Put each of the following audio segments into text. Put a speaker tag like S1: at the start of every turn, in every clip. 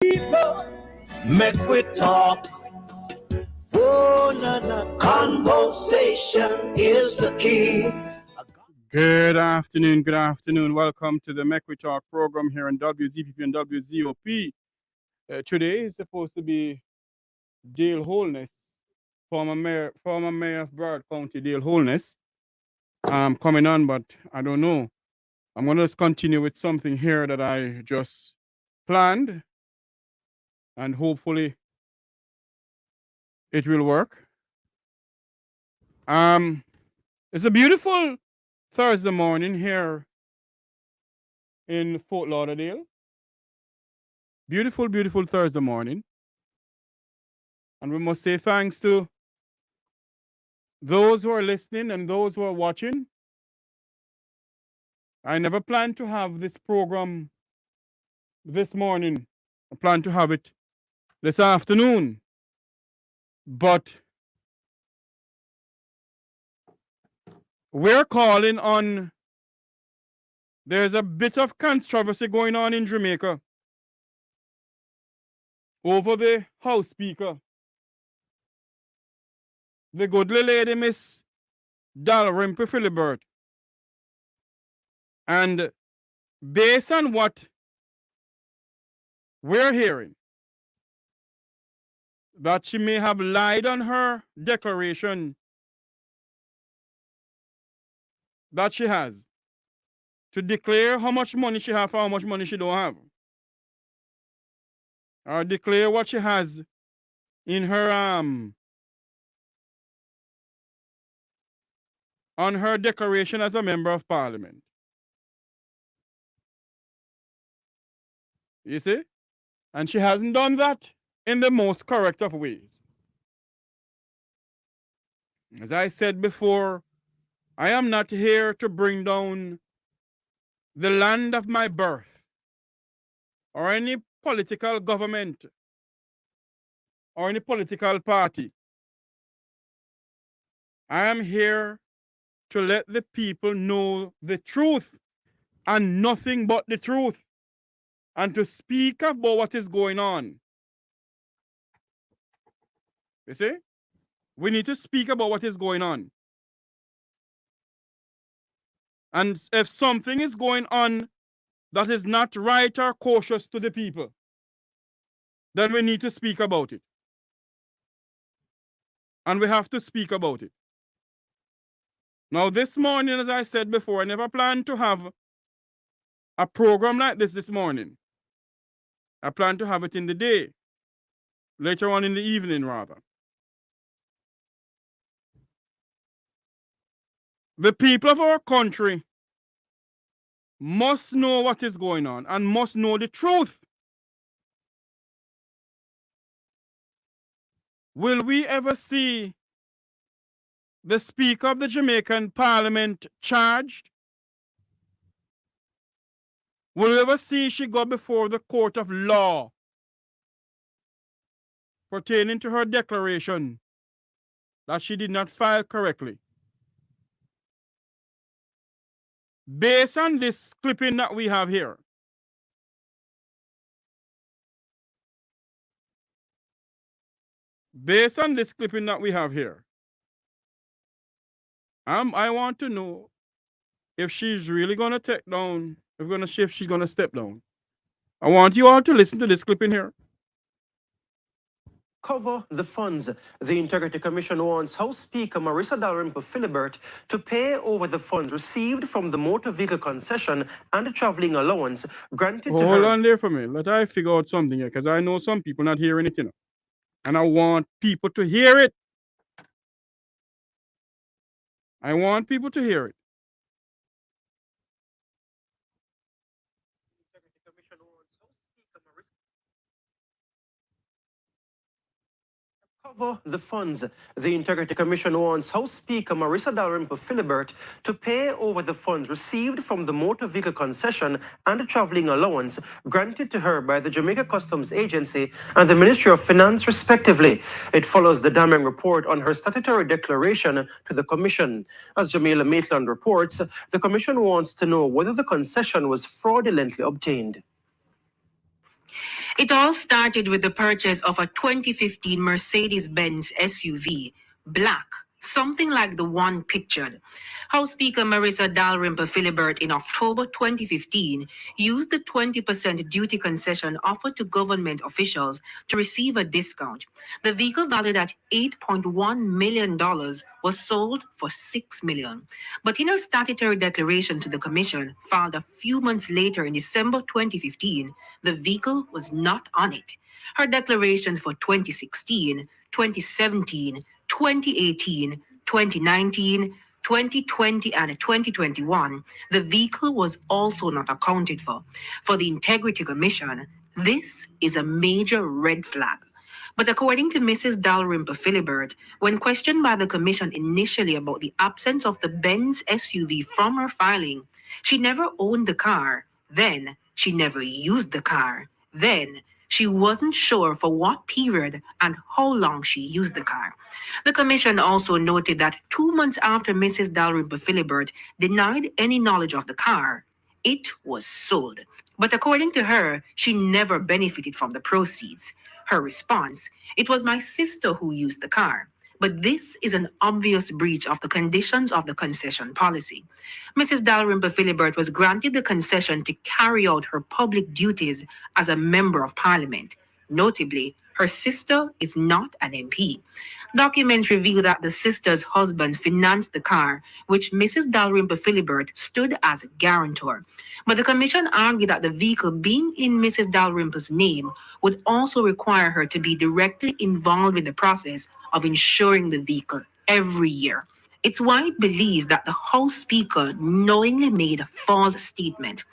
S1: people, make we talk. Conversation is the key.
S2: Good afternoon. Welcome to the Make We Talk program here on WZPP and WZOP. Today is supposed to be Dale Holness, former mayor of Broward County, Dale Holness. Coming on, but I don't know. I'm going to continue with something here that I just planned, and hopefully it will work. It's a beautiful Thursday morning here in Fort Lauderdale. Beautiful Thursday morning. And we must say thanks to those who are listening and those who are watching. I never planned to have this program this morning. I plan to have it this afternoon. But we're calling on, there's a bit of controversy going on in Jamaica over the House Speaker. The goodly lady, Miss Dalrymple Philibert. And based on what we're hearing, that she may have lied on her declaration that she has to declare how much money she has or how much money she don't have. Or declare what she has in her on her declaration as a member of parliament. You see? And she hasn't done that in the most correct of ways. As I said before, I am not here to bring down the land of my birth or any political government or any political party. I am here to let the people know the truth and nothing but the truth, and to speak about what is going on. You see? We need to speak about what is going on. And if something is going on that is not right or cautious to the people, then we need to speak about it. And we have to speak about it. Now, this morning, as I said before, I never planned to have a program like this morning. I plan to have it in the day, later on in the evening, rather. The people of our country must know what is going on and must know the truth. Will we ever see the Speaker of the Jamaican Parliament charged? Will we ever see she go before the court of law pertaining to her declaration that she did not file correctly? Based on this clipping that we have here, I want to know if she's really going to take down, if she's going to step down. I want you all to listen to this clipping here.
S3: Cover the funds. The Integrity Commission wants House Speaker Marissa Dalrymple Philibert to pay over the funds received from the motor vehicle concession and the traveling allowance granted to her.
S2: Hold on there for me. Let I figure out something here, because I know some people not hearing it, and I want people to hear it.
S3: Cover the funds. The Integrity Commission wants House Speaker Marissa Dalrymple Philibert to pay over the funds received from the motor vehicle concession and the traveling allowance granted to her by the Jamaica Customs Agency and the Ministry of Finance, respectively. It follows the damning report on her statutory declaration to the Commission. As Jamila Maitland reports, the Commission wants to know whether the concession was fraudulently obtained.
S4: It all started with the purchase of a 2015 Mercedes-Benz SUV, black, something like the one pictured. House Speaker Marissa Dalrymple Philibert in October 2015 used the 20% duty concession offered to government officials to receive a discount. The vehicle valued at $8.1 million was sold for $6 million. But in her statutory declaration to the commission, filed a few months later in December 2015, the vehicle was not on it. Her declarations for 2016, 2017, 2018, 2019, 2020, and 2021, the vehicle was also not accounted for. For the Integrity Commission, this is a major red flag. But according to Mrs. Dalrymple Philibert, when questioned by the commission initially about the absence of the Benz SUV from her filing, she never owned the car. Then she never used the car. Then she wasn't sure for what period and how long she used the car. The commission also noted that 2 months after Mrs. Dalrymple Philibert denied any knowledge of the car, it was sold. But according to her, she never benefited from the proceeds. Her response, "It was my sister who used the car." But this is an obvious breach of the conditions of the concession policy. Mrs. Dalrymple Philibert was granted the concession to carry out her public duties as a member of parliament. Notably, her sister is not an MP. Documents reveal that the sister's husband financed the car, which Mrs. Dalrymple Philibert stood as a guarantor. But the commission argued that the vehicle being in Mrs. Dalrymple's name would also require her to be directly involved in the process of insuring the vehicle every year. It's widely believed that the House Speaker knowingly made a false statement.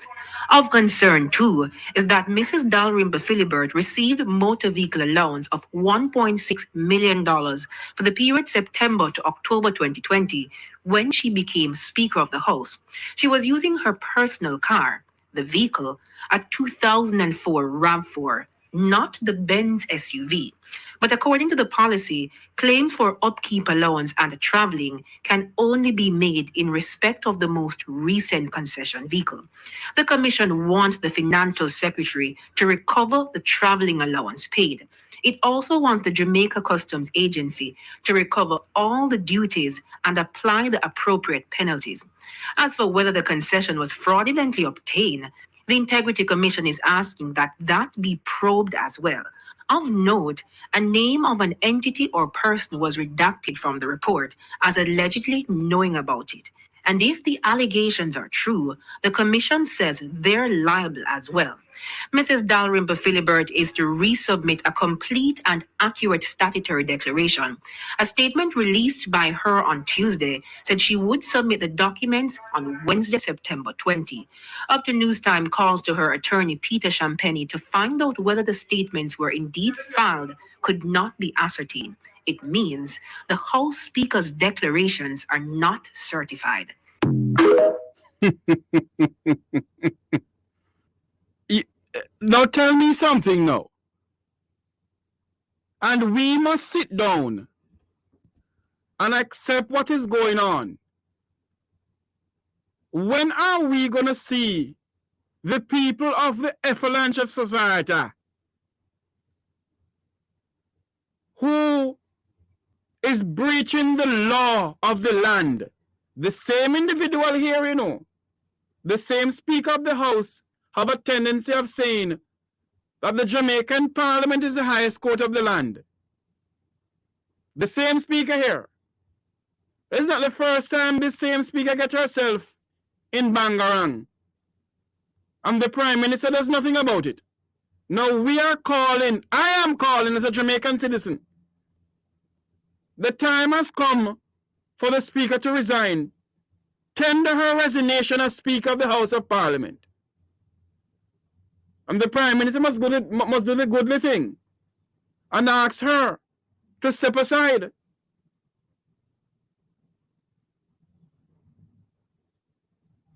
S4: Of concern, too, is that Mrs. Dalrymple Philibert received motor vehicle allowance of $1.6 million for the period September to October 2020 when she became Speaker of the House. She was using her personal car, the vehicle, a 2004 RAV4, not the Benz SUV. But according to the policy, claims for upkeep allowance and traveling can only be made in respect of the most recent concession vehicle. The Commission wants the Financial Secretary to recover the traveling allowance paid. It also wants the Jamaica Customs Agency to recover all the duties and apply the appropriate penalties. As for whether the concession was fraudulently obtained, the Integrity Commission is asking that that be probed as well. Of note, a name of an entity or person was redacted from the report as allegedly knowing about it. And if the allegations are true, the commission says they're liable as well. Mrs. Dalrymple Philibert is to resubmit a complete and accurate statutory declaration. A statement released by her on Tuesday said she would submit the documents on Wednesday, September 20. Up to News Time calls to her attorney Peter Champagny to find out whether the statements were indeed filed could not be ascertained. It means the House Speaker's declarations are not certified.
S2: Now tell me something now. And we must sit down and accept what is going on. When are we going to see the people of the avalanche of society who is breaching the law of the land? The same individual here, the same Speaker of the House have a tendency of saying that the Jamaican Parliament is the highest court of the land. The same Speaker here. It's not the first time this same Speaker gets herself in Bangarang. And the Prime Minister does nothing about it. Now I am calling as a Jamaican citizen. The time has come for the Speaker to resign. Tender her resignation as Speaker of the House of Parliament. And the Prime Minister must do the goodly thing and ask her to step aside.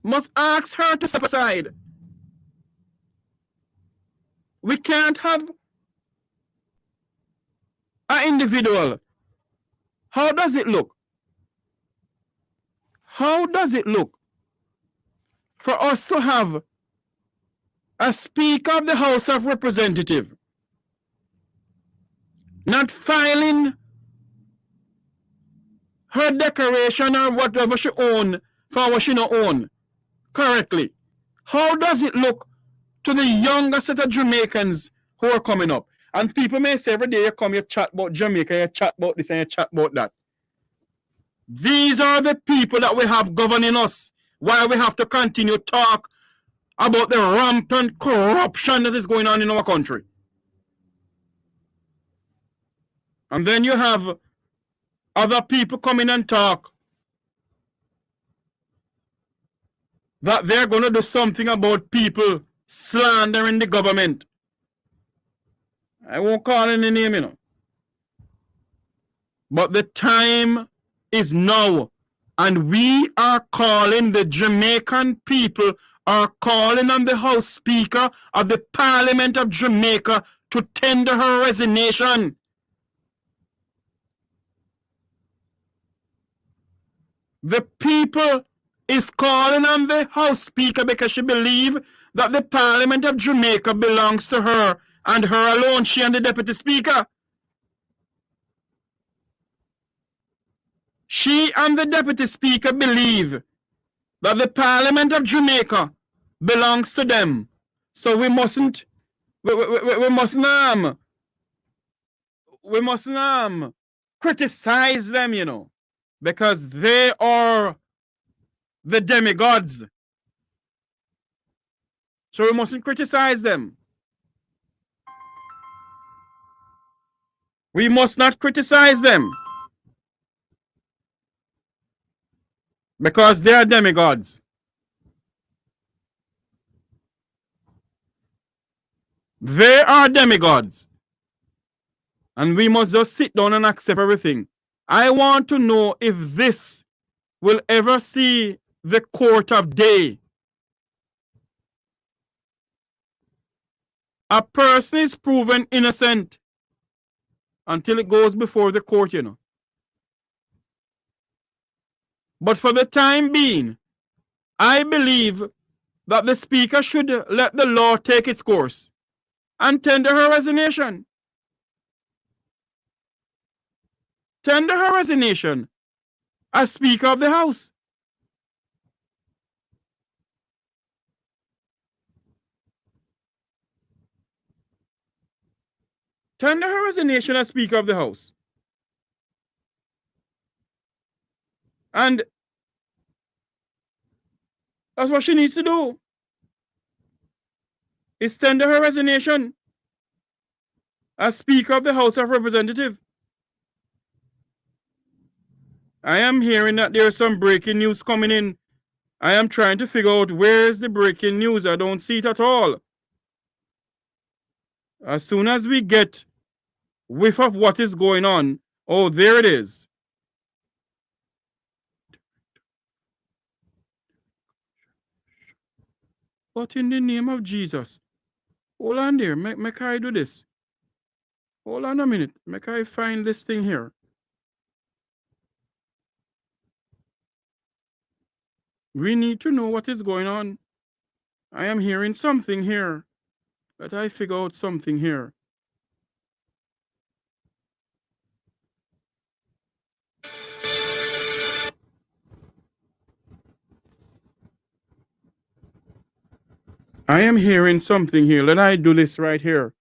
S2: Must ask her to step aside. We can't have an individual. How does it look? How does it look for us to have a Speaker of the House of Representatives not filing her declaration or whatever she own for what she not own correctly? How does it look to the younger set of Jamaicans who are coming up? And people may say every day you come, you chat about Jamaica, you chat about this and you chat about that. These are the people that we have governing us. Why we have to continue talk about the rampant corruption that is going on in our country. And then you have other people come in and talk that they're going to do something about people slandering the government. I won't call any name, you know. But the time is now. And we are calling, the Jamaican people are calling on the House Speaker of the Parliament of Jamaica to tender her resignation. The people is calling on the House Speaker because she believes that the Parliament of Jamaica belongs to her and her alone, she and the Deputy Speaker. She and the Deputy Speaker believe that the Parliament of Jamaica belongs to them. So we mustn't criticize them, you know, because they are the demigods. So we mustn't criticize them. We must not criticize them because they are demigods. They are demigods. And we must just sit down and accept everything. I want to know if this will ever see the court of day. A person is proven innocent until it goes before the court, you know. But for the time being, I believe that the Speaker should let the law take its course and tender her resignation. Tender her resignation as Speaker of the House. Tender her resignation as Speaker of the House. And that's what she needs to do. Is tender her resignation as Speaker of the House of Representatives. I am hearing that there is some breaking news coming in. I am trying to figure out where is the breaking news. I don't see it at all. As soon as we get whiff of what is going on, oh, there it is. But in the name of Jesus, hold on there, make I do this. Hold on a minute, make I find this thing here. We need to know what is going on. I am hearing something here. Let I figure out something here. I am hearing something here. Let I do this right here.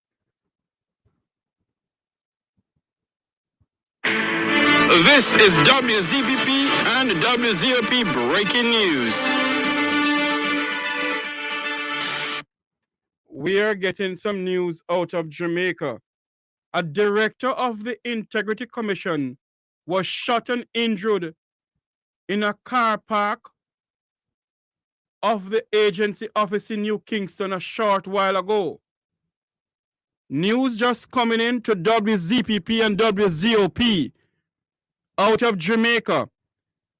S2: This is WZPP and WZOP breaking news. We are getting some news out of Jamaica. A director of the Integrity Commission was shot and injured in a car park of the agency office in New Kingston a short while ago. News just coming in to WZPP and WZOP out of Jamaica.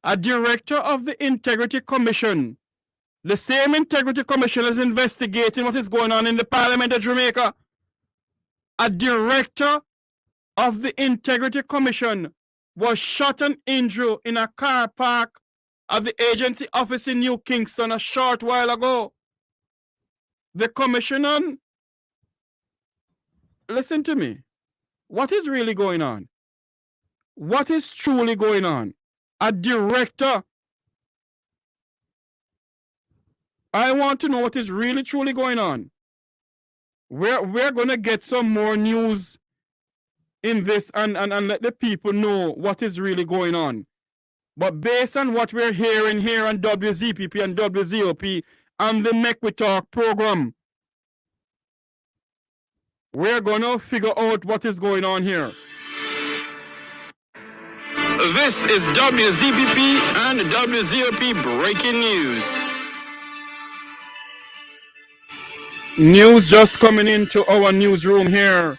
S2: A director of the Integrity Commission, the same Integrity Commission is investigating what is going on in the Parliament of Jamaica. A director of the Integrity Commission was shot and injured in a car park of the agency office in New Kingston a short while ago. the commission on, listen to me, what is really going on? What is truly going on? A director. I want to know what is really truly going on. We're going to get some more news in this and let the people know what is really going on. But based on what we're hearing here on WZPP and WZOP and the Make We Talk program, we're going to figure out what is going on here.
S5: This is WZPP and WZOP breaking news.
S2: News just coming into our newsroom here.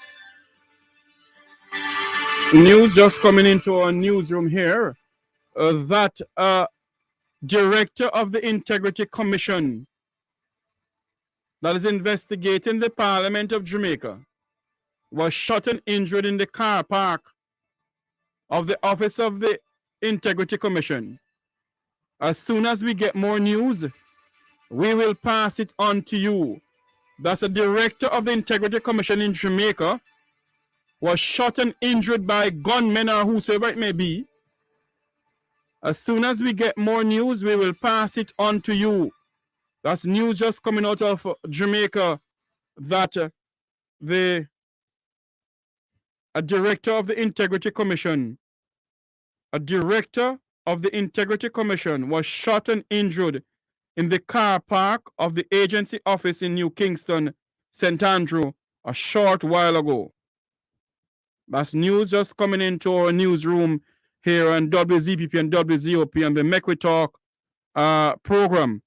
S2: News just coming into our newsroom here that director of the Integrity Commission that is investigating the Parliament of Jamaica was shot and injured in the car park of the office of the Integrity Commission. As soon as we get more news, we will pass it on to you. That's a director of the Integrity Commission in Jamaica was shot and injured by gunmen or whosoever it may be. As soon as we get more news, we will pass it on to you. That's news just coming out of Jamaica that a director of the Integrity Commission, was shot and injured in the car park of the agency office in New Kingston, St. Andrew, a short while ago. That's news just coming into our newsroom here on WZPP and WZOP and the Make We Talk program.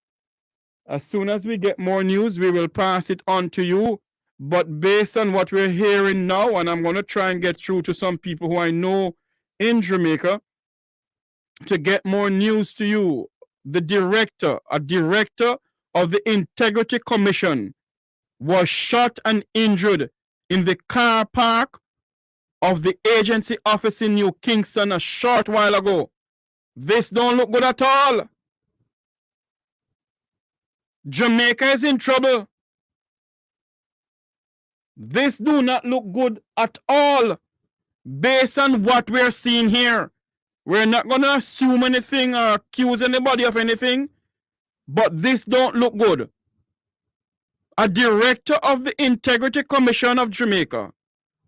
S2: As soon as we get more news, we will pass it on to you. But based on what we're hearing now, and I'm going to try and get through to some people who I know in Jamaica to get more news to you. A director of the Integrity Commission was shot and injured in the car park of the agency office in New Kingston a short while ago. This don't look good at all. Jamaica is in trouble. This do not look good at all based on what we're seeing here. We're not going to assume anything or accuse anybody of anything, but this don't look good. A director of the Integrity Commission of Jamaica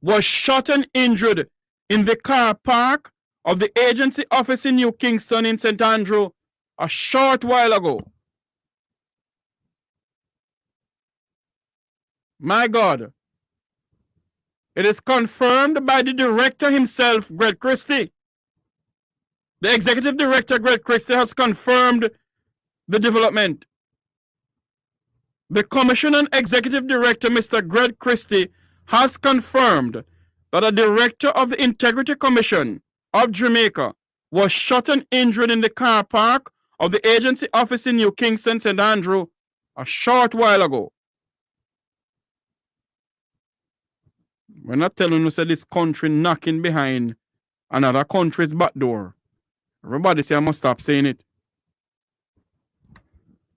S2: was shot and injured in the car park of the agency office in New Kingston in St. Andrew a short while ago. My God. It is confirmed by the director himself, Greg Christie. The executive director, Greg Christie, has confirmed the development. The commissioner and executive director, Mr. Greg Christie, has confirmed that a director of the Integrity Commission of Jamaica was shot and injured in the car park of the agency office in New Kingston, St. Andrew, a short while ago. We're not telling you that this country knocking behind another country's back door. Everybody say I must stop saying it.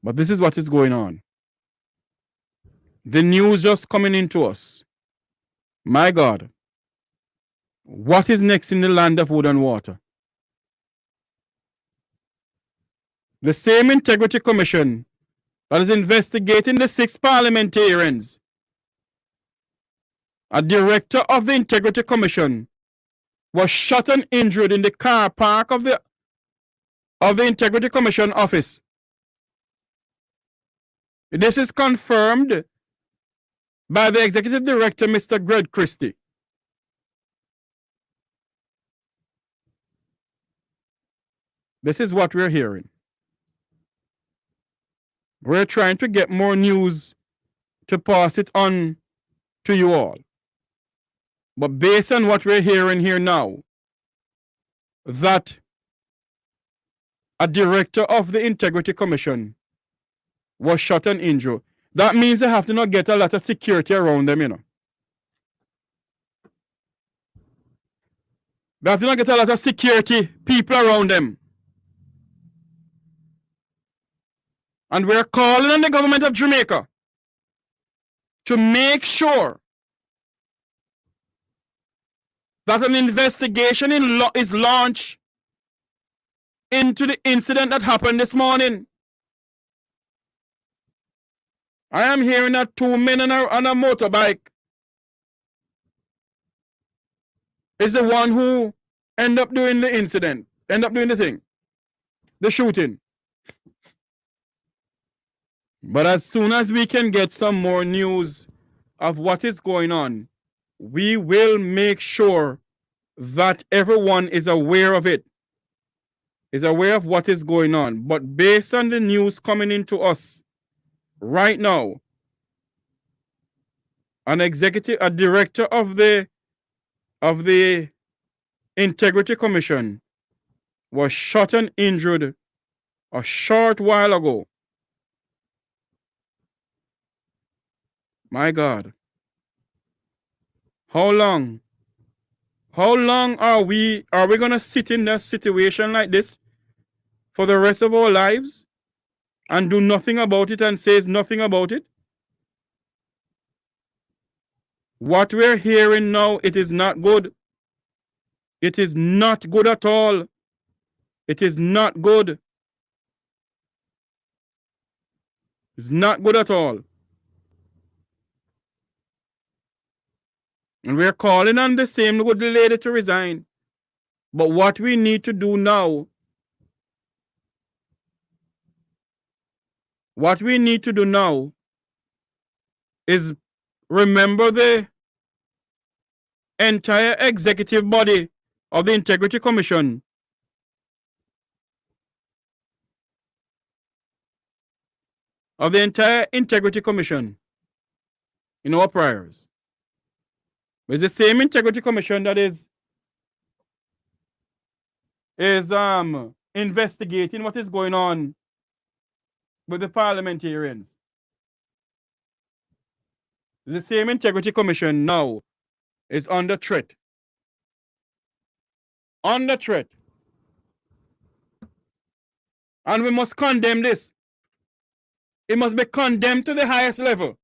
S2: But this is what is going on. The news just coming into us. My God. What is next in the land of wood and water? The same Integrity Commission that is investigating the 6 parliamentarians. A director of the Integrity Commission was shot and injured in the car park of the Integrity Commission office. This is confirmed by the executive director, Mr. Greg Christie. This is what we're hearing. We're trying to get more news to pass it on to you all. But based on what we're hearing here now, that a director of the Integrity Commission was shot and injured, that means they have to not get a lot of security around them, you know. They have to not get a lot of security people around them. And we're calling on the government of Jamaica to make sure that an investigation is launched into the incident that happened this morning. I am hearing that two men on a motorbike is the one who end up doing the incident, end up doing the thing, the shooting. But as soon as we can get some more news of what is going on, we will make sure that everyone is aware of it, is aware of what is going on. But based on the news coming into us right now, a director of the Integrity Commission was shot and injured a short while ago. My God. How long? How long are we going to sit in a situation like this for the rest of our lives and do nothing about it and says nothing about it? What we're hearing now, it is not good. It is not good at all. It is not good. It's not good at all. And we're calling on the same good lady to resign. But what we need to do now, is remember the entire executive body of the Integrity Commission. Of the entire Integrity Commission in our prayers. It's the same Integrity Commission that is investigating what is going on with the parliamentarians. The same Integrity Commission now is under threat. Under threat. And we must condemn this. It must be condemned to the highest level.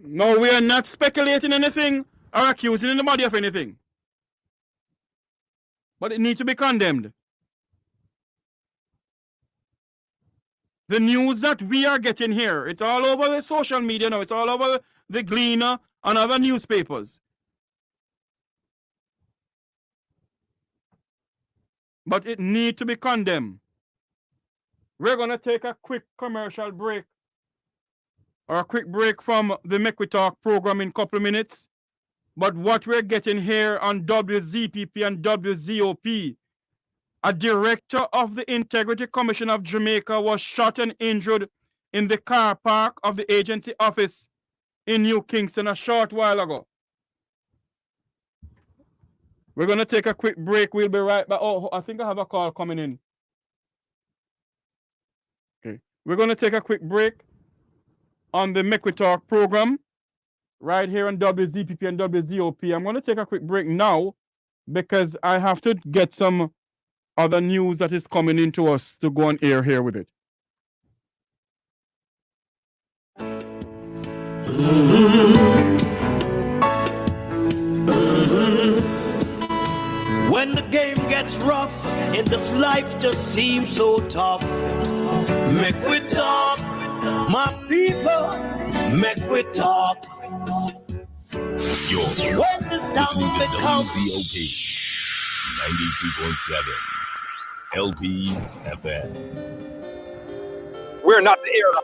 S2: No, we are not speculating anything or accusing anybody of anything. But it needs to be condemned. The news that we are getting here, it's all over the social media now, it's all over the Gleaner and other newspapers. But it needs to be condemned. We're going to take a quick commercial break, or a quick break from the Make We Talk program in a couple of minutes. But what we're getting here on WZPP and WZOP, a director of the Integrity Commission of Jamaica was shot and injured in the car park of the agency office in New Kingston a short while ago. We're going to take a quick break. We'll be right back. Oh, I think I have a call coming in. Okay. We're going to take a quick break on the Make We Talk program right here on WZPP and WZOP. I'm going to take a quick break now because I have to get some other news that is coming into us to go on air here with it.
S1: When the game gets rough and this life just seems so tough, make we talk, my people, make we talk.
S6: You're
S1: When this
S6: listening
S1: down
S6: to
S1: becomes
S6: WZOP 92.7 LP FM.
S7: We're not the era.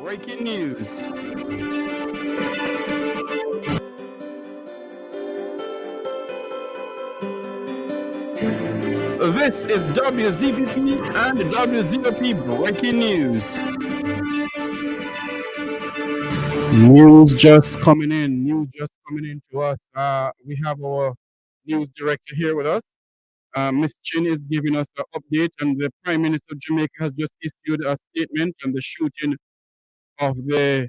S2: Breaking news. This is WZPP and WZOP breaking news. News just coming in. News just coming in to us. We have our news director here with us. Ms. Chin is giving us an update, and the Prime Minister of Jamaica has just issued a statement on the shooting of the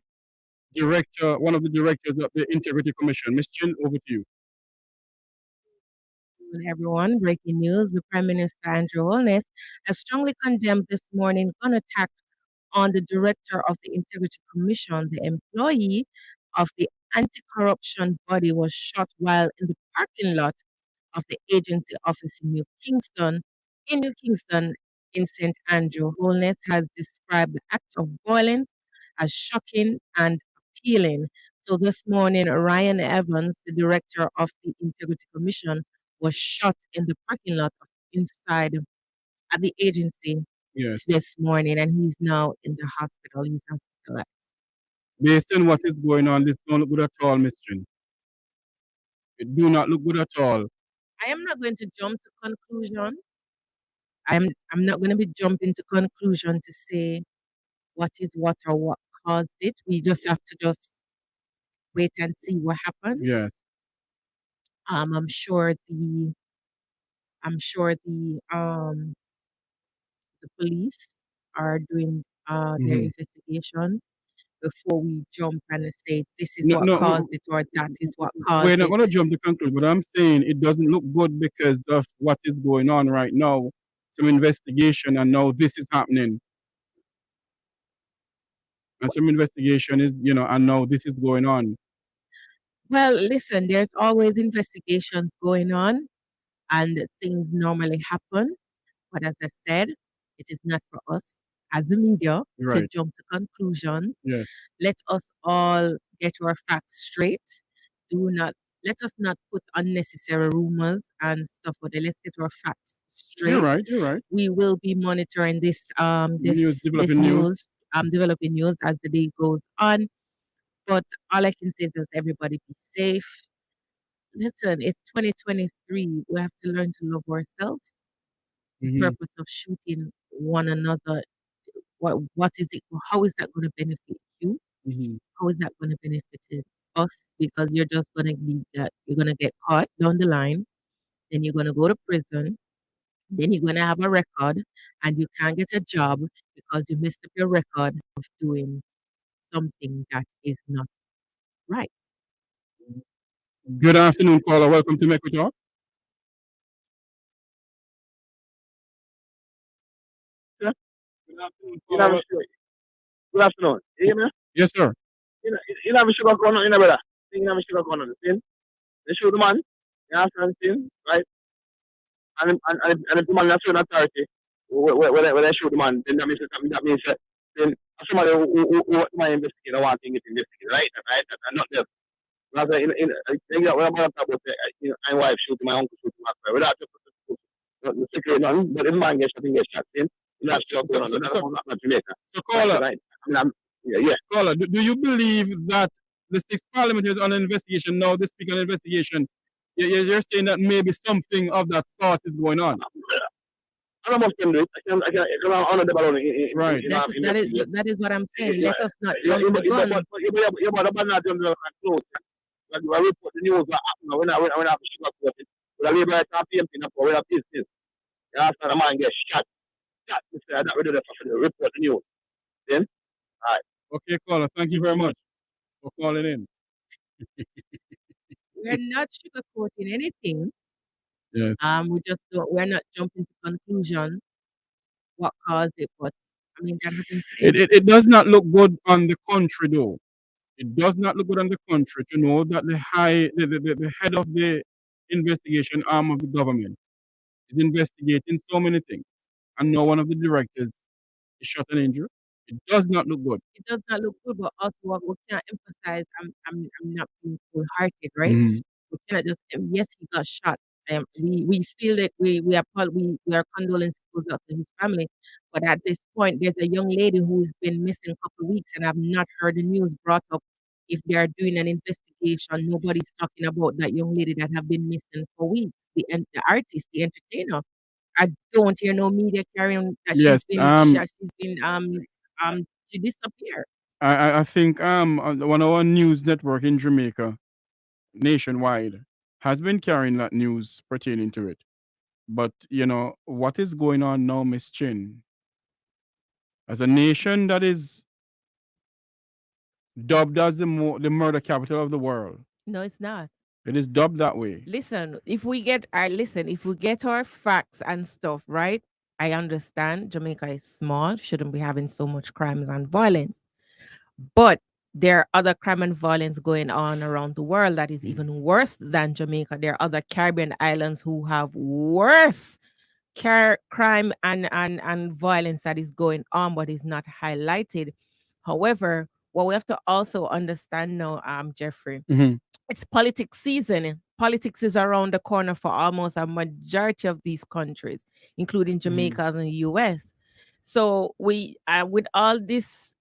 S2: director, one of the directors of the Integrity Commission. Ms. Chin, over to you.
S7: Everyone, breaking news. The Prime Minister, Andrew Holness, has strongly condemned this morning gun attack on the director of the Integrity Commission. The employee of the anti-corruption body was shot while in the parking lot of the agency office in New Kingston. In New Kingston, in St. Andrew, Holness has described the act of violence as shocking and appealing. So this morning, Ryan Evans, the director of the Integrity Commission, was shot in the parking lot inside at the agency
S2: Yes.
S7: this morning, and he's now in the hospital. He's hospitalized.
S2: Based on what is going on, this don't look good at all, Ms. Chin. It do not look good at all.
S7: I am not going to jump to conclusion. I'm not going to be jumping to conclusion to say what is what or what caused it. We just have to just wait and see what happens.
S2: Yes.
S7: I'm sure the police are doing their investigation before we jump and say this is what caused it or that is what caused
S2: We're not
S7: it.
S2: going to jump to conclusion, but I'm saying it doesn't look good because of what is going on right now. Some investigation, and now this is happening. And some investigation is, and now this is going on.
S7: Well, listen, there's always investigations going on and things normally happen. But as I said, it is not for us as the media to
S2: Right.
S7: jump to conclusions.
S2: Yes.
S7: Let us all get our facts straight. Let us not put unnecessary rumors and stuff out there. Let's get our facts straight.
S2: You're right. You're right.
S7: We will be monitoring this
S2: Developing news.
S7: developing news as the day goes on. But all I can say is everybody be safe. Listen, it's 2023. We have to learn to love ourselves. The purpose of shooting one another, what is it? How is that going to benefit you? How is that going to benefit us? Because you're just going to be that you're going to get caught down the line, then you're going to go to prison, then you're going to have a record, and you can't get a job because you messed up your record of doing something that is not right.
S2: Good afternoon, caller. Welcome to Make We Talk.
S8: Yeah.
S2: Good afternoon,
S8: You
S2: caller.
S8: know, good afternoon. You hear me?
S2: Yes, sir.
S8: You know, sugar going on, brother. You know, sugar going on. They show the man. You understand, thing, right? And if the man has shown authority, when they show the man, then that means that then somebody who might investigate, I want to get investigated, right? Right? And not them. Rather, when I'm about my wife shoot my uncle shoot my father, without the secret none, but if man gets shot, then that's still going on. That's not Jamaica.
S2: So, caller,
S8: Right? I mean, yeah.
S2: caller, do you believe that the sixth parliament is on an investigation now? This speak on investigation. You're saying that maybe something of that sort is going on.
S8: I don't want to do it. I can honor the balloon.
S2: Right.
S7: That is what I'm saying. Let us not
S8: Yeah,
S7: jump the gun.
S8: but the not jump the close. Like I report the news that happened when I sugar coat it. But I leave right after PMP up for where this is. Yeah, after the man gets shot. Shot. That we do the report the news. Then, all right.
S2: Okay, caller. Thank you very much for calling in.
S7: We're not sugarcoating anything.
S2: Yes.
S7: We're not jumping to conclusion what caused it, but I mean, that happened today.
S2: It does not look good on the country, though. It does not look good on the country to know that the head of the investigation arm of the government is investigating so many things, and no one of the directors is shot and injured. It does not look good.
S7: It does not look good, but also what we cannot emphasize, I'm not being full-hearted, right?
S2: Mhm.
S7: We cannot just, yes, he got shot. We feel that we are condolences goes out to his family, but at this point, there's a young lady who's been missing a couple of weeks, and I've not heard the news brought up. If they are doing an investigation, nobody's talking about that young lady that have been missing for weeks. The artist, the entertainer. I don't hear no media carrying that she's
S2: Yes.
S7: been shot. She's been she disappeared.
S2: I think one of our news network in Jamaica, nationwide, has been carrying that news pertaining to it. But you know what is going on now, Miss Chin? As a nation that is dubbed as the murder capital of the world,
S7: No, it's not.
S2: it is dubbed that way.
S7: Listen, if we get our facts and stuff right, I understand Jamaica is small, shouldn't be having so much crimes and violence. But there are other crime and violence going on around the world that is even worse than Jamaica. There are other Caribbean islands who have worse crime and violence that is going on, but is not highlighted. However, what we have to also understand now, Jeffrey,
S2: Mhm.
S7: it's politics season. Politics is around the corner for almost a majority of these countries, including Jamaica and the US. So we with all this,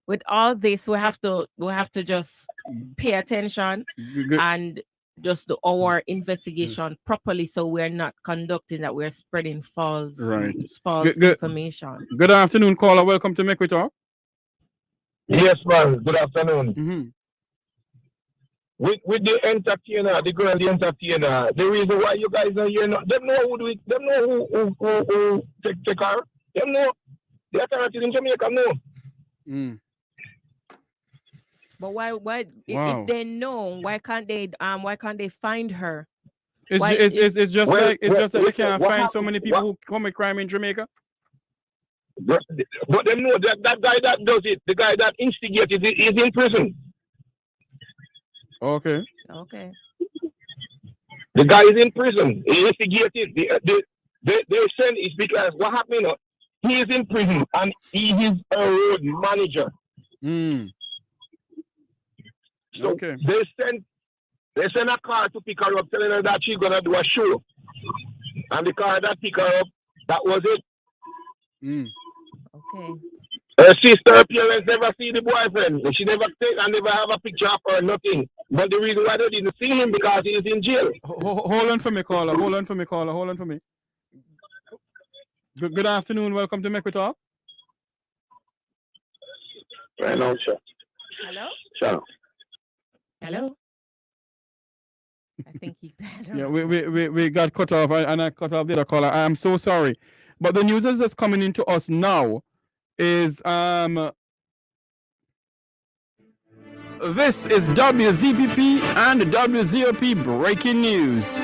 S7: we have to just pay attention and just do our investigation properly, so we're not conducting that we're spreading false information.
S2: Good afternoon, caller. Welcome to Make We Talk.
S8: Yes, man. Good afternoon.
S2: Mm-hmm.
S8: With the entertainer, the girl, the entertainer, the reason why you guys are here, them know who do it, them know who take her, them know the authorities in Jamaica know.
S2: Mm.
S7: But why if they know, why can't they find her?
S2: It's just like they can't find so many people
S8: who
S2: commit crime in Jamaica.
S8: But them know that guy that does it, the guy that instigated it, is in prison.
S2: Okay.
S8: The guy is in prison. He instigated. They send is because what happened? He is in prison and he is a road manager.
S2: Mm.
S8: So they send a car to pick her up, telling her that she's gonna do a show. And the car that picked her up, that was it.
S2: Mm.
S7: Okay.
S8: Her sister, her parents never see the boyfriend. She never take and never have a picture of her, nothing. But the reason why they didn't see him because he is in jail.
S2: Hold on for me, caller. Hold on for me. Good afternoon. Welcome to Make We Talk.
S8: Hello, sir.
S7: Hello?
S8: Sure.
S7: Hello? I think he
S2: Yeah, we got cut off and I cut off the other caller. I am so sorry. But the news that's coming into us now is this is WZPP and WZOP breaking news.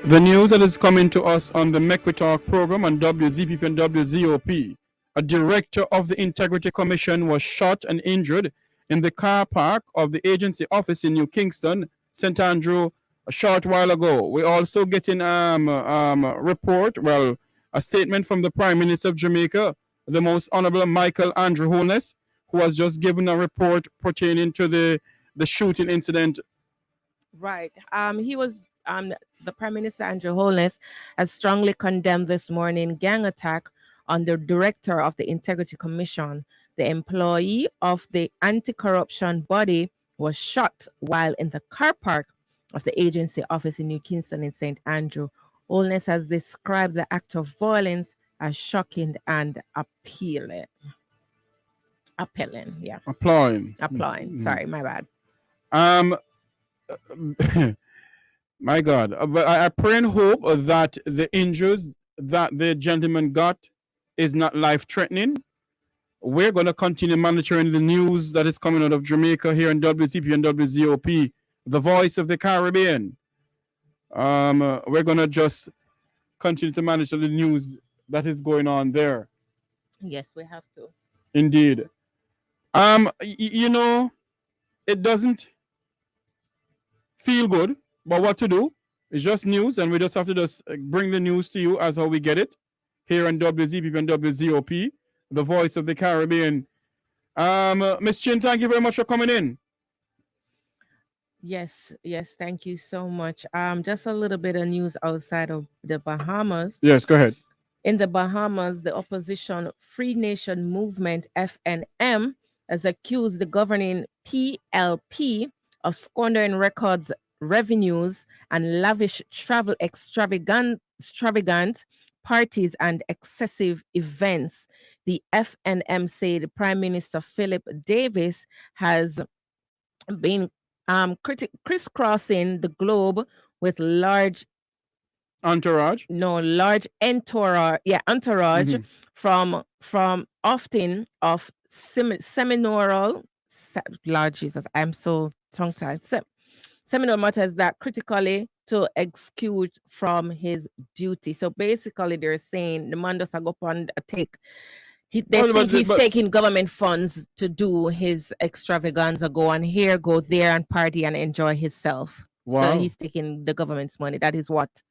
S2: The news that is coming to us on the Make We Talk program on WZPP and WZOP. A director of the Integrity Commission was shot and injured in the car park of the agency office in New Kingston, St. Andrew, a short while ago. We're also getting a statement from the Prime Minister of Jamaica, the Most Honorable Michael Andrew Holness, who has just given a report pertaining to the shooting incident.
S7: Right. He was the Prime Minister Andrew Holness has strongly condemned this morning gang attack on the director of the Integrity Commission. The employee of the anti-corruption body was shot while in the car park of the agency office in New Kingston in St. Andrew. Holness has described the act of violence as shocking and appalling. Yeah.
S2: Appalling.
S7: Sorry, my bad.
S2: My God. But I pray and hope that the injuries that the gentleman got is not life-threatening. We're going to continue monitoring the news that is coming out of Jamaica here in WCP and WZOP, the voice of the Caribbean. We're going to just continue to monitor the news that is going on there.
S7: Yes, we have to.
S2: Indeed. You know, it doesn't feel good, but what to do? It's just news, and we just have to just bring the news to you as how we get it here on WZPP and WZOP, the voice of the Caribbean. Miss Chin, thank you very much for coming in.
S7: Yes, yes, thank you so much. Just a little bit of news outside of the Bahamas.
S2: Yes, go ahead.
S7: In the Bahamas, the opposition Free Nation Movement FNM has accused the governing PLP of squandering records revenues and lavish travel extravagant parties and excessive events. The FNM said Prime Minister Philip Davis has been crisscrossing the globe with
S2: Entourage.
S7: large entourage
S2: Mhm.
S7: from often of seminal Lord Jesus, I'm so tongue tied. Seminal matters that critically to excuse from his duty. So basically, they're saying the man does go on a take. They
S2: Well,
S7: think he's
S2: but
S7: taking government funds to do his extravaganza, go on here, go there, and party and enjoy himself. So
S2: wow.
S7: he's taking the government's money. That is what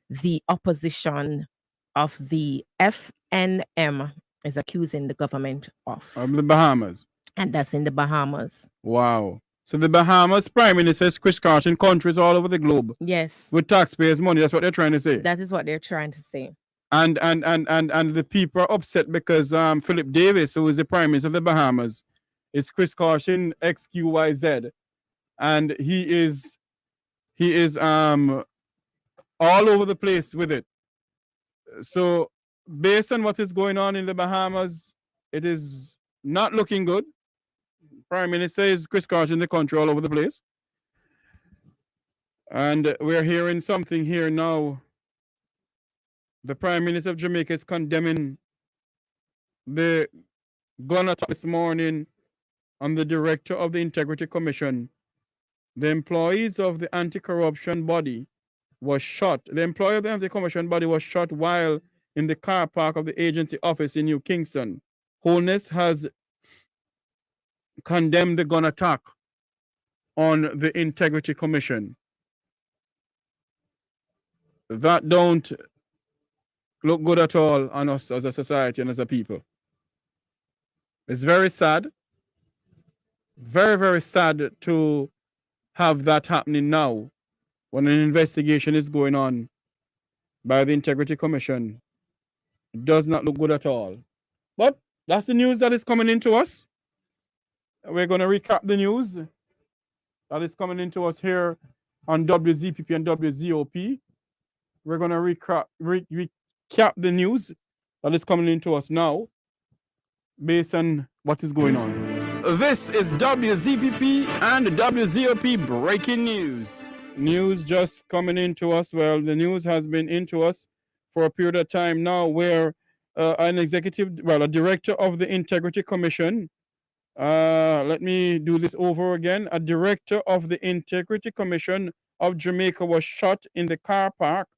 S7: the opposition of the FNM is accusing the government of.
S2: The Bahamas.
S7: And that's in the Bahamas.
S2: Wow. So the Bahamas Prime Minister is crisscrossing countries all over the globe
S7: Yes,
S2: with taxpayers' money. That's what they're trying to say.
S7: that is what they're trying to say.
S2: And the people are upset because Philip Davis, who is the Prime Minister of the Bahamas, is crisscrossing XQYZ, and he is all over the place with it. So based on what is going on in the Bahamas, it is not looking good. Prime Minister is crisscrossing the country all over the place. And we're hearing something here now. The Prime Minister of Jamaica is condemning the gun attack this morning on the director of the Integrity Commission. The employees of the anti-corruption body was shot. The employee of the anti-corruption body was shot while in the car park of the agency office in New Kingston. Holness has condemned the gun attack on the Integrity Commission. That don't look good at all on us as a society and as a people. It's very sad. Very, very sad to have that happening now when an investigation is going on by the Integrity Commission. It does not look good at all. But that's the news that is coming into us. We're going to recap the news that is coming into us here on WZPP and WZOP. We're going to recap the news that is coming into us now based on what is going on. This is WZPP and WZOP breaking news. News just coming into us. Well, the news has been into us for a period of time now where a director of the Integrity Commission, let me do this over again. A director of the Integrity Commission of Jamaica was shot in the car park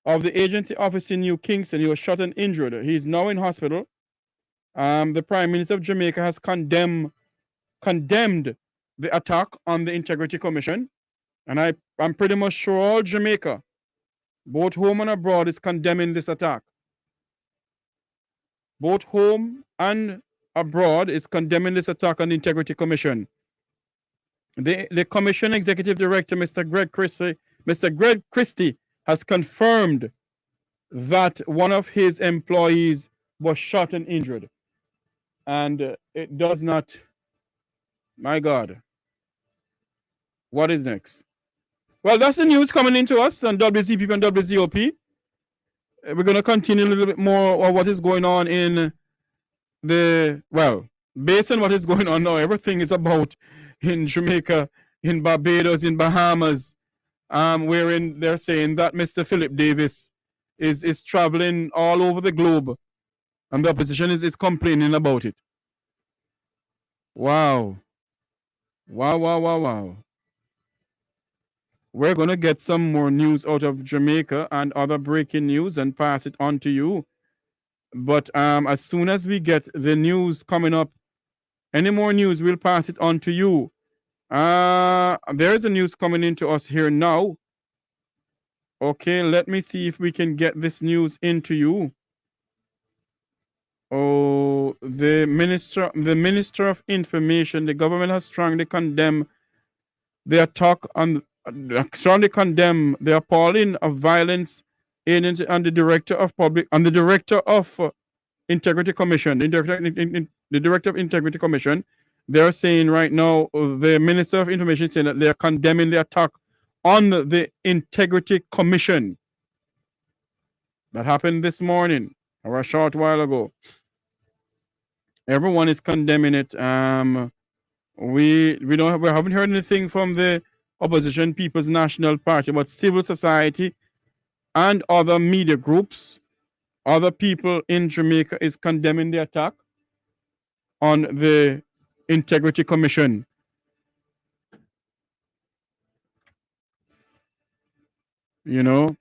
S2: of the agency office in New Kingston. He was shot and injured. He is now in hospital. The Prime Minister of Jamaica has condemned the attack on the Integrity Commission. And I'm pretty much sure all Jamaica, both home and abroad, is condemning this attack. Both home and abroad is condemning this attack on the Integrity Commission. The Commission Executive Director, Mr. Greg Christie, has confirmed that one of his employees was shot and injured. And it does not, my God, what is next? Well, that's the news coming into us on WZPP and WZOP. We're going to continue a little bit more on what is going on in based on what is going on now, everything is about in Jamaica, in Barbados, in Bahamas, wherein they're saying that Mr. Philip Davis is traveling all over the globe, and the opposition is complaining about it. Wow. Wow. We're going to get some more news out of Jamaica and other breaking news and pass it on to you. But as soon as we get the news coming up, any more news, we'll pass it on to you. There is a news coming into us here now. Okay, let me see if we can get this news into you. Oh, the minister of information, the government has strongly condemned the attack on, strongly condemned the appalling of violence agency and the director of Integrity Commission, the director of Integrity Commission. They're saying right now, the Minister of Information is saying that they're condemning the attack on the Integrity Commission that happened this morning or a short while ago. Everyone is condemning it. We haven't heard anything from the opposition People's National Party, but civil society and other media groups, other people in Jamaica is condemning the attack on the Integrity Commission. You know,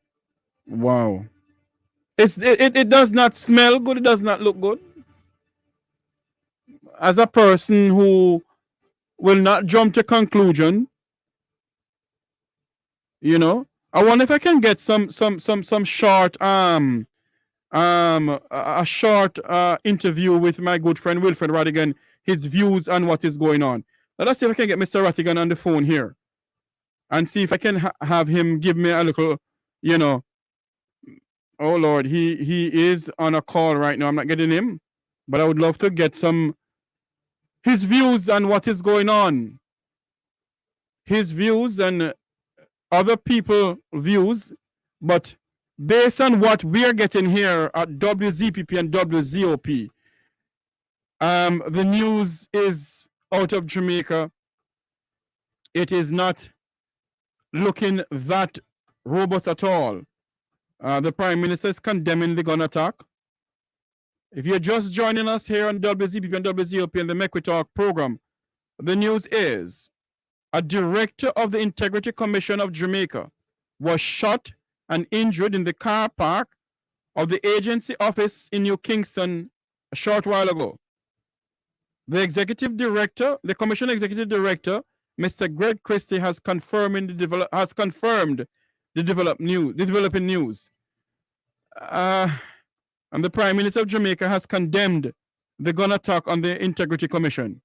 S2: wow. It does not smell good. It does not look good. As a person who will not jump to conclusion, you know, I wonder if I can get some short a short interview with my good friend Wilfred Radigan, his views on what is going on. Let us see if I can get Mr. Radigan on the phone here and see if I can have him give me a little, you know. Oh Lord, he is on a call right now. I'm not getting him, but I would love to get his views on what is going on. His views and other people's views, but based on what we are getting here at WZPP and WZOP, the news is out of Jamaica. It is not looking that robust at all. The Prime Minister is condemning the gun attack. If you're just joining us here on WZPP and WZOP and the Make We Talk program, the news is a director of the Integrity Commission of Jamaica was shot and injured in the car park of the agency office in New Kingston a short while ago. The executive director, the commission executive director, Mr. Greg Christie, has confirmed the developing news. And the Prime Minister of Jamaica has condemned the gun attack on the Integrity Commission.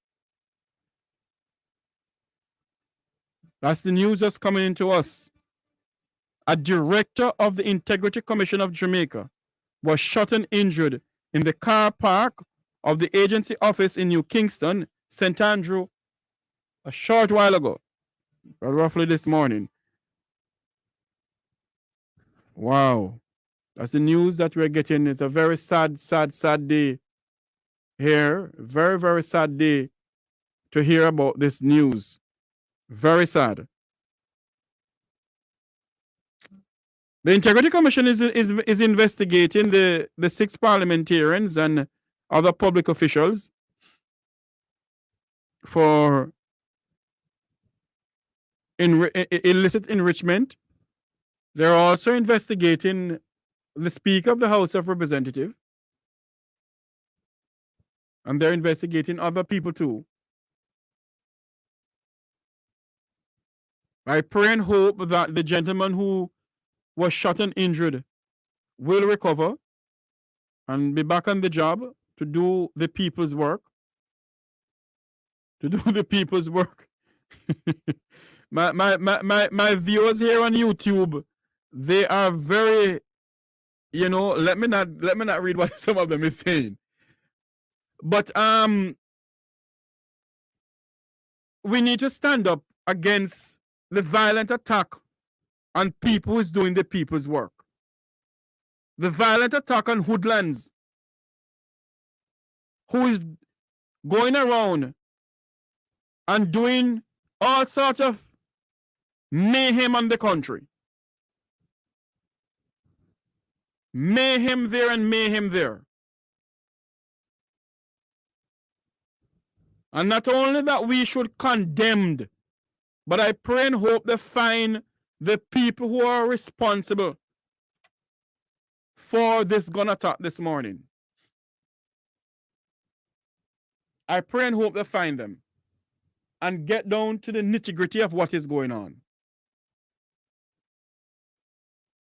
S2: That's the news that's coming into us. A director of the Integrity Commission of Jamaica was shot and injured in the car park of the agency office in New Kingston, St. Andrew, a short while ago, roughly this morning. Wow. That's the news that we're getting. It's a very sad day here. Very, very sad day to hear about this news. Very sad. The Integrity Commission is investigating the 6 parliamentarians and other public officials for illicit enrichment. They're also investigating the Speaker of the House of Representatives. And they're investigating other people too. I pray and hope that the gentleman who was shot and injured will recover and be back on the job to do the people's work. My viewers here on YouTube, they are very, you know, let me not read what some of them is saying. But we need to stand up against the violent attack on people who is doing the people's work. The violent attack on hoodlums who is going around and doing all sorts of mayhem on the country. Mayhem there and mayhem there. And not only that we should condemn, but I pray and hope they find the people who are responsible for this gun attack this morning. I pray and hope they find them and get down to the nitty-gritty of what is going on.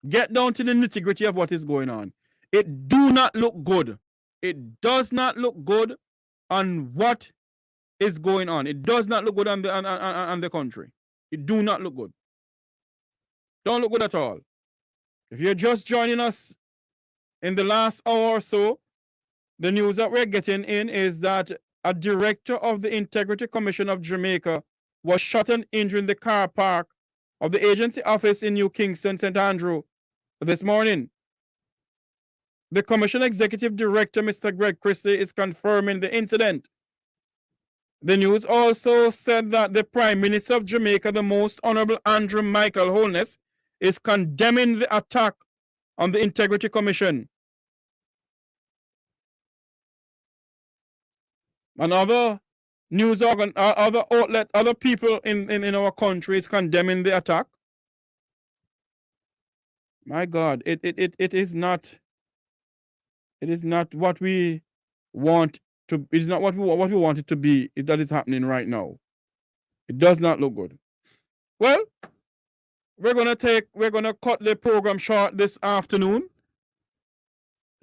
S2: Get down to the nitty-gritty of what is going on. It do not look good. It does not look good on what is going on. It does not look good on the country. It do not look good. Don't look good at all. If you're just joining us in the last hour or so, the news that we're getting in is that a director of the Integrity Commission of Jamaica was shot and injured in the car park of the agency office in New Kingston, St. Andrew, this morning. The Commission Executive Director, Mr. Greg Christie, is confirming the incident. The news also said that the Prime Minister of Jamaica, the Most Honorable Andrew Michael Holness, is condemning the attack on the Integrity Commission. And other news organ, other outlet, other people in our country is condemning the attack. My God, it is not what we want to. It is not what we want it to be. That is happening right now. It does not look good. Well, we're gonna cut the program short this afternoon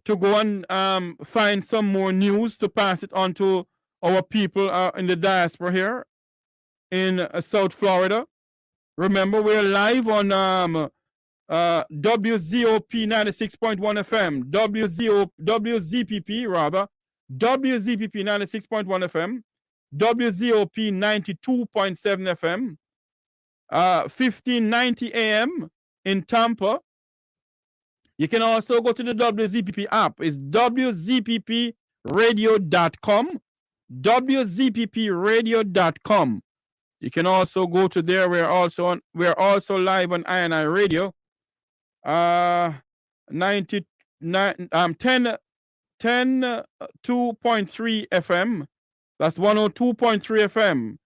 S2: to go and find some more news to pass it on to our people in the diaspora here in South Florida. Remember, we're live on WZOP 96.1 FM, WZPP rather, WZPP 96.1 FM, WZOP 92.7 FM, 1590 AM in Tampa. You can also go to the WZPP app. It's WZPPradio.com, WZPPradio.com. You can also go to there. We're also live on INI Radio. 2.3 FM. That's 102.3 FM.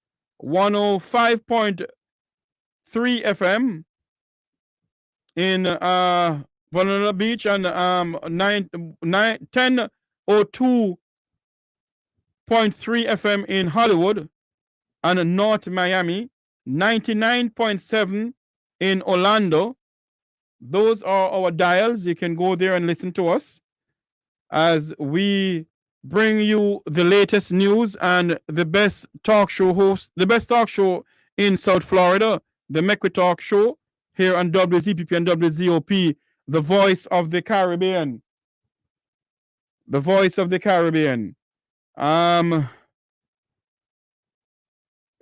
S2: 105.3 FM in Vanilla Beach, and 1002.3 FM in Hollywood and North Miami, 99.7 in Orlando. Those are our dials. You can go there and listen to us as we bring you the latest news and the best talk show in South Florida, the Mecwi Talk Show here on WZPP and WZOP, the voice of the Caribbean. The voice of the Caribbean.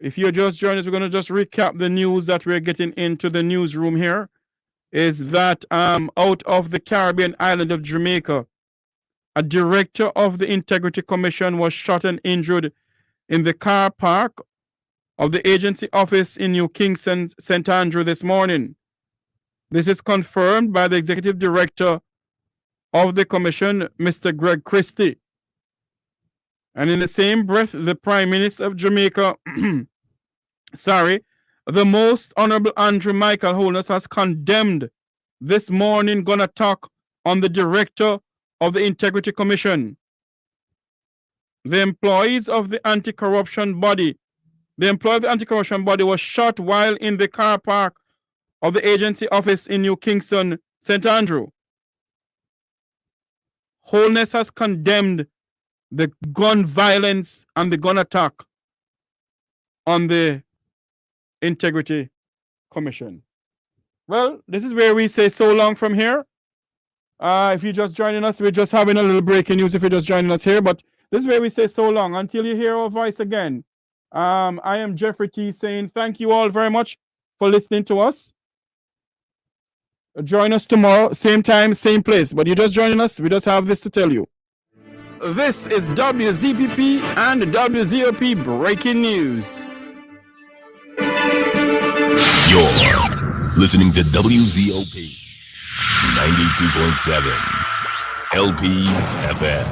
S2: If you're just joining us, we're going to just recap the news that we're getting into the newsroom here. Is that out of the Caribbean island of Jamaica, a director of the Integrity Commission was shot and injured in the car park of the agency office in New Kingston, St. Andrew this morning. This is confirmed by the executive director of the commission, Mr. Greg Christie. And in the same breath, the Prime Minister of Jamaica, the Most Honorable Andrew Michael Holness has condemned this morning gun attack on the director of the Integrity Commission. The employees of the anti-corruption body was shot while in the car park of the agency office in New Kingston, St. Andrew. Holness has condemned the gun violence and the gun attack on the Integrity Commission. Well, this is where we say so long from here. If you're just joining us, we're just having a little breaking news if you're just joining us here, but this is where we say so long until you hear our voice again. I am Jeffrey T saying thank you all very much for listening to us. Join us tomorrow, same time, same place. But you're just joining us, we just have this to tell you. This is WZPP and WZOP breaking news.
S6: You're listening to WZOP 92.7 LP FM.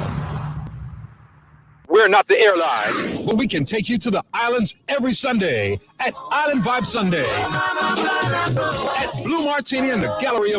S9: We're not the airline, but we can take you to the islands every Sunday at Island Vibe Sunday at Blue Martini and the Gallery of